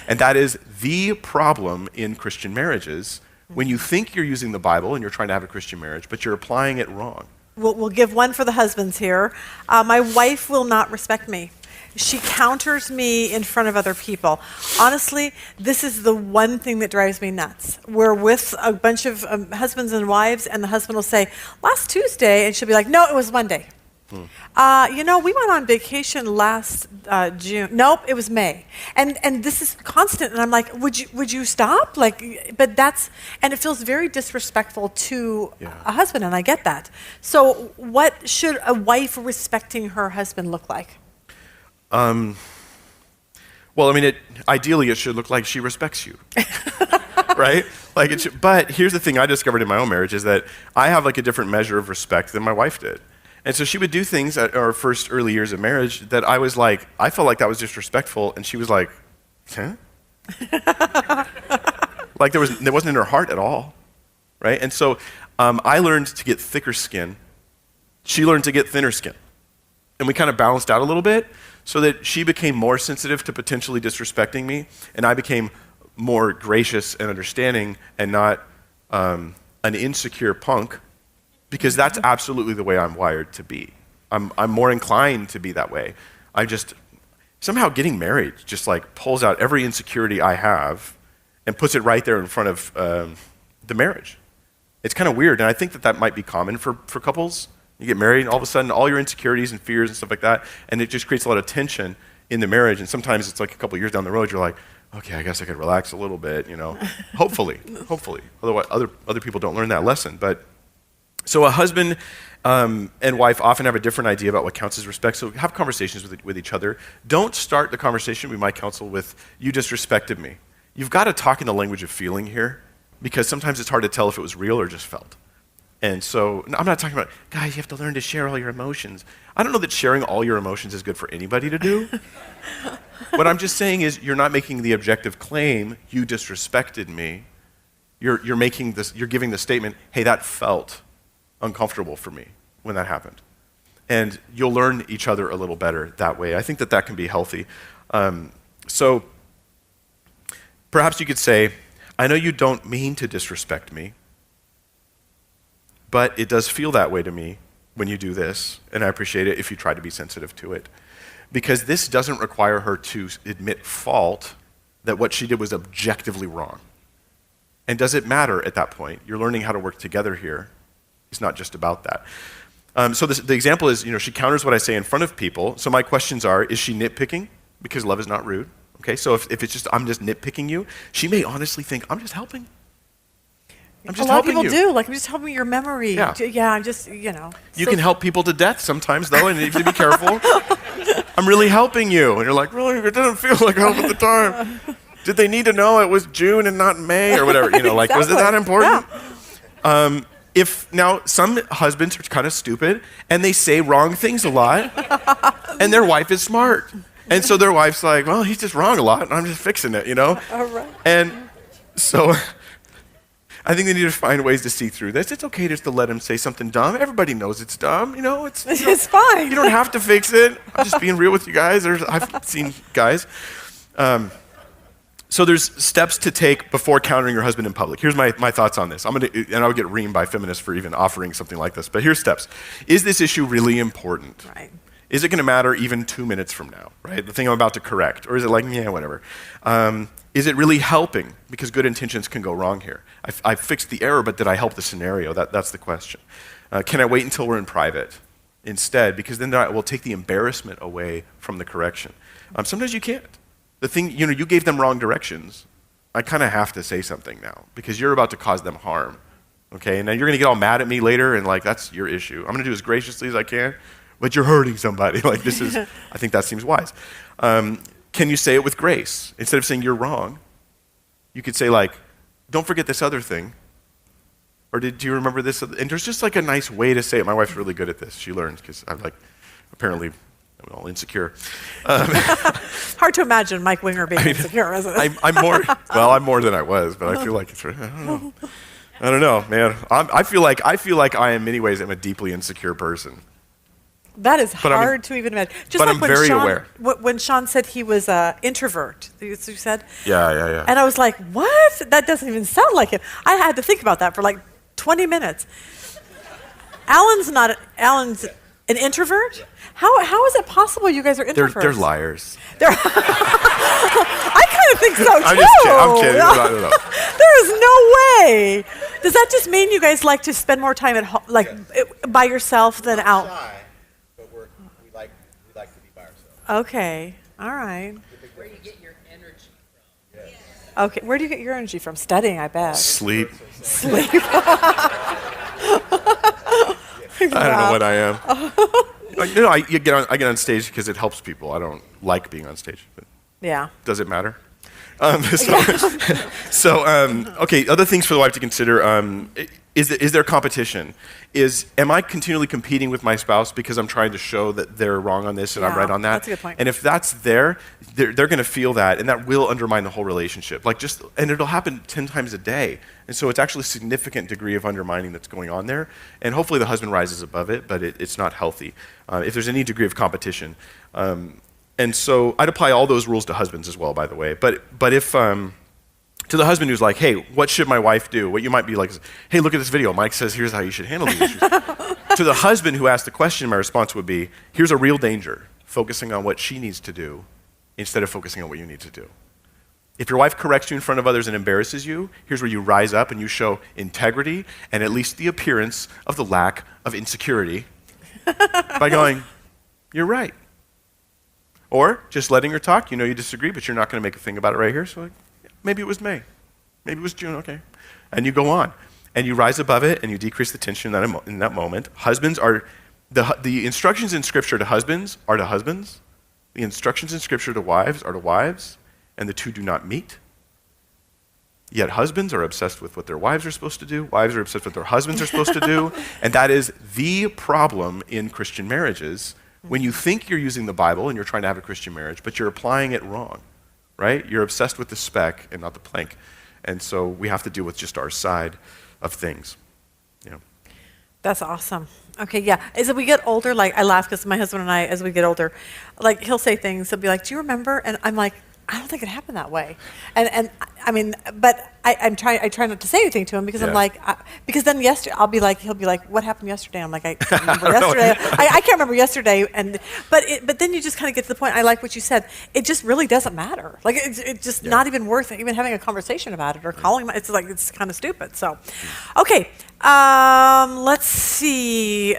And that is the problem in Christian marriages when you think you're using the Bible and you're trying to have a Christian marriage, but you're applying it wrong. We'll give one for the husbands here. My wife will not respect me. She counters me in front of other people. Honestly, this is the one thing that drives me nuts. We're with a bunch of husbands and wives, and the husband will say, last Tuesday, and she'll be like, no, it was Monday. We went on vacation last June. Nope, it was May. And this is constant. And I'm like, would you stop? But and it feels very disrespectful to a husband, and I get that. So what should a wife respecting her husband look like? Ideally it should look like she respects you, right? But here's the thing I discovered in my own marriage is that I have a different measure of respect than my wife did. And so she would do things at our first early years of marriage that I felt like that was disrespectful, and she was like, huh? There wasn't in her heart at all, right? And so I learned to get thicker skin. She learned to get thinner skin. And we kind of balanced out a little bit so that she became more sensitive to potentially disrespecting me, and I became more gracious and understanding and not an insecure punk, because that's absolutely the way I'm wired to be. I'm more inclined to be that way. Somehow getting married just pulls out every insecurity I have and puts it right there in front of the marriage. It's kind of weird, and I think that might be common for couples. You get married, and all of a sudden, all your insecurities and fears and stuff like that, and it just creates a lot of tension in the marriage. And sometimes it's a couple years down the road, you're like, okay, I guess I could relax a little bit, Hopefully. Otherwise, other people don't learn that lesson. But so a husband and wife often have a different idea about what counts as respect. So have conversations with each other. Don't start the conversation, we might counsel, with, you disrespected me. You've got to talk in the language of feeling here, because sometimes it's hard to tell if it was real or just felt. And so I'm not talking about, guys, you have to learn to share all your emotions. I don't know that sharing all your emotions is good for anybody to do. What I'm just saying is you're not making the objective claim, you disrespected me. You're giving the statement, hey, that felt uncomfortable for me when that happened. And you'll learn each other a little better that way. I think that can be healthy. So perhaps you could say, I know you don't mean to disrespect me, but it does feel that way to me when you do this, and I appreciate it if you try to be sensitive to it. Because this doesn't require her to admit fault, that what she did was objectively wrong. And does it matter at that point? You're learning how to work together here. It's not just about that. So the example is, she counters what I say in front of people. So my questions are, is she nitpicking? Because love is not rude. Okay, so if it's just, I'm just nitpicking you, she may honestly think, I'm just helping. I'm just helping you. A lot of people do. I'm just helping your memory. Yeah, I'm just, You can help people to death sometimes, though, and you have to be careful. I'm really helping you. And you're like, really? It doesn't feel like help at the time. Did they need to know it was June and not May or whatever? Exactly. Was it that important? Yeah. Now, some husbands are kind of stupid, and they say wrong things a lot, and their wife is smart. And so their wife's like, well, he's just wrong a lot, and I'm just fixing it, All right. And so I think they need to find ways to see through this. It's okay just to let him say something dumb. Everybody knows it's dumb. It's fine. You don't have to fix it. I'm just being real with you guys. I've seen guys. So there's steps to take before countering your husband in public. Here's my thoughts on this. I would get reamed by feminists for even offering something like this. But here's steps. Is this issue really important? Right. Is it going to matter even 2 minutes from now, right? The thing I'm about to correct. Or is it whatever. Is it really helping? Because good intentions can go wrong here. I fixed the error, but did I help the scenario? That's the question. Can I wait until we're in private instead? Because then that will take the embarrassment away from the correction. Sometimes you can't. The thing, you gave them wrong directions. I kind of have to say something now because you're about to cause them harm. Okay, and now you're going to get all mad at me later and that's your issue. I'm going to do as graciously as I can, but you're hurting somebody. I think that seems wise. Can you say it with grace? Instead of saying you're wrong, you could say don't forget this other thing. Or do you remember this? And there's just a nice way to say it. My wife's really good at this. She learns because I'm apparently I'm all insecure. Hard to imagine Mike Winger being insecure, isn't it? I'm more than I was, but I feel like it's, I don't know, man. I feel like I am in many ways I'm a deeply insecure person. That is But hard to even imagine. Just but like I'm when very Sean, aware. When Sean said he was an introvert, you said? Yeah. And I was like, what? That doesn't even sound like him. I had to think about that for like 20 minutes. Alan's an introvert? How is it possible you guys are introverts? They're liars. I kind of think so too. I'm kidding. No. There is no way. Does that just mean you guys like to spend more time at home, like by yourself than out? Shy, but we like to be by ourselves. Okay. All right. Where you get your energy from. Okay. Where do you get your energy from? Studying, I bet. Sleep. Sleep. I don't know what I am. I get on stage because it helps people. I don't like being on stage, but Yeah. does it matter? Okay, other things for the wife to consider. Is there competition? Am I continually competing with my spouse because I'm trying to show that they're wrong on this and I'm Yeah, right on that? that's a good point. And if that's there, they're going to feel that, and that will undermine the whole relationship. And it'll happen 10 times a day. And so it's actually a significant degree of undermining that's going on there. And hopefully the husband rises above it, but it's not healthy. If there's any degree of competition. And so I'd apply all those rules to husbands as well, by the way. But if to the husband who's like, hey, what should my wife do? What you might be like is, hey, look at this video. Mike says here's how you should handle these issues. To the husband who asked the question, my response would be, here's a real danger, focusing on what she needs to do instead of focusing on what you need to do. If your wife corrects you in front of others and embarrasses you, here's where you rise up and you show integrity and at least the appearance of the lack of insecurity by going, you're right. Or just letting her talk. You know you disagree, but you're not going to make a thing about it right here. So maybe it was May. Maybe it was June. Okay. And you go on. And you rise above it, and you decrease the tension in that moment. Husbands are, the instructions in Scripture to husbands are to husbands. The instructions in Scripture to wives are to wives. And the two do not meet. Yet husbands are obsessed with what their wives are supposed to do. Wives are obsessed with what their husbands are supposed to do. And that is the problem in Christian marriages. When you think you're using the Bible and you're trying to have a Christian marriage, but you're applying it wrong, right? You're obsessed with the speck and not the plank. And so we have to deal with just our side of things. Yeah. That's awesome. Okay, yeah. As we get older, like I laugh because my husband and I, as we get older, like he'll say things, he'll be like, do you remember? And I'm like, I don't think it happened that way. And I mean, but I try not to say anything to him because I'm like, because then yesterday he'll be like, what happened yesterday? I'm like, I can't remember yesterday. I can't remember yesterday. But then you just kind of get to the point. I like what you said. It just really doesn't matter. Like it's just not even worth even having a conversation about it or calling. It's like it's kind of stupid. So, okay, let's see.